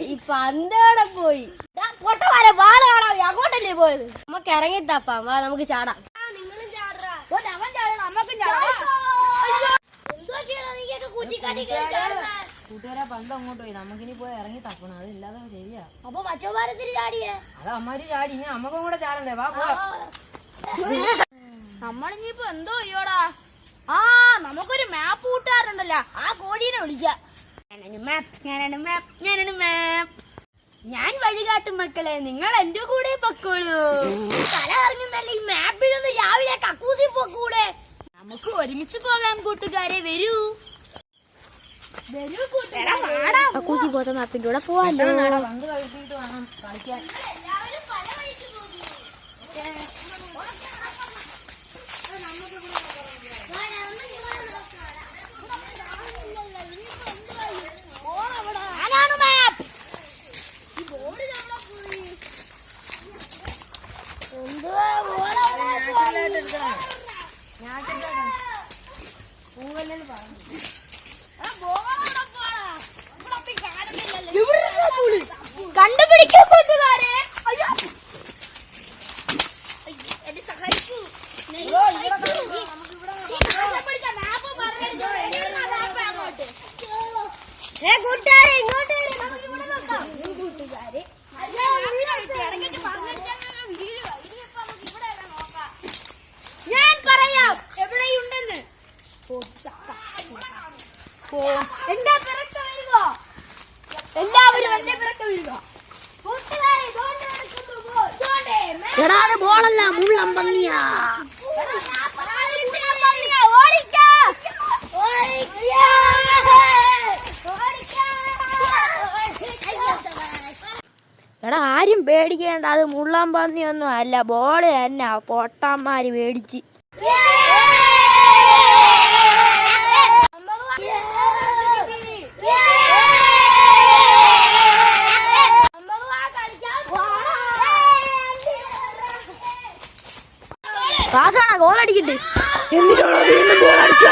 ഈ പന്തോടെ പോയി പൊട്ടമാരെ ബാല കാണാൻ അങ്ങോട്ടല്ലേ പോയത്. നമുക്ക് ഇറങ്ങിത്താപ്പാ, വാ നമുക്ക് ചാടാം. നിങ്ങളും ചാടാ, അവൻ ചാടണം, നമ്മക്കും ചാടാം. കൂട്ടുകാരെ പന്ത് അങ്ങോട്ട് പോയി, നമുക്കിനി പോയി ഇറങ്ങി തപ്പണം. അതില്ലാതെ ശരിയാ. അപ്പൊ മറ്റോമാരത്തിന് ചാടിയേ? അത് അമ്മമാര് ചാടി, ഇനി നമ്മക്കും കൂടെ ചാടണ്ടേ? വാ പോ. നമ്മളിനിയിപ്പോ എന്തോ ചെയ്യോടാ? ആ, നമുക്കൊരു മാപ്പ് കൂട്ടാറുണ്ടല്ലോ, ആ കോടീനെ വിളിക്കാം. ഞാൻ വഴികാട്ടും മക്കളെ, നിങ്ങൾ എന്റെ കൂടെ പൊക്കോളൂ. തല ഇറങ്ങുന്നല്ല, ഈ മാപ്പിലൊന്ന് രാവിലെ കക്കൂസി പൊക്കൂടെ? നമുക്ക് ഒരുമിച്ച് പോകാം കൂട്ടുകാരെ, വരൂ വരൂ കൂട്ടുകാരെ. കക്കൂസി പോത്ത മാപ്പിന്റെ കൂടെ പോവാല്ലോ. പന്ത് കളിച്ചിട്ട് വേണം കളിക്കാൻ. എല്ലാവരും പല വഴിക്ക് പോകുന്നു. കണ്ടുപിടിക്കൂ കൂട്ടുകാരെ. എന്നെ സഹായിക്കൂ. കൂട്ടുകാരെ ഇങ്ങോട്ട് കൂട്ടുകാരെ ഞാൻ പറയാം എവിടെയുണ്ടെന്ന്. എന്റെ പിറക്ക വരിക, എല്ലാവരും എന്റെ പിറക്ക വരിക. ബോളല്ല, മുള്ളം പന്നിയാ. എടാ ആരും പേടിക്കേണ്ട, അത് മുള്ളാൻ പന്നിയൊന്നും അല്ല, ബോള് തന്നെ പൊട്ടന്മാര് പേടിച്ച്. ഗോളടിക്കട്ടെ, എന്നിട്ടാണോ വീണ്ടും ഗോൾ അടിച്ചു.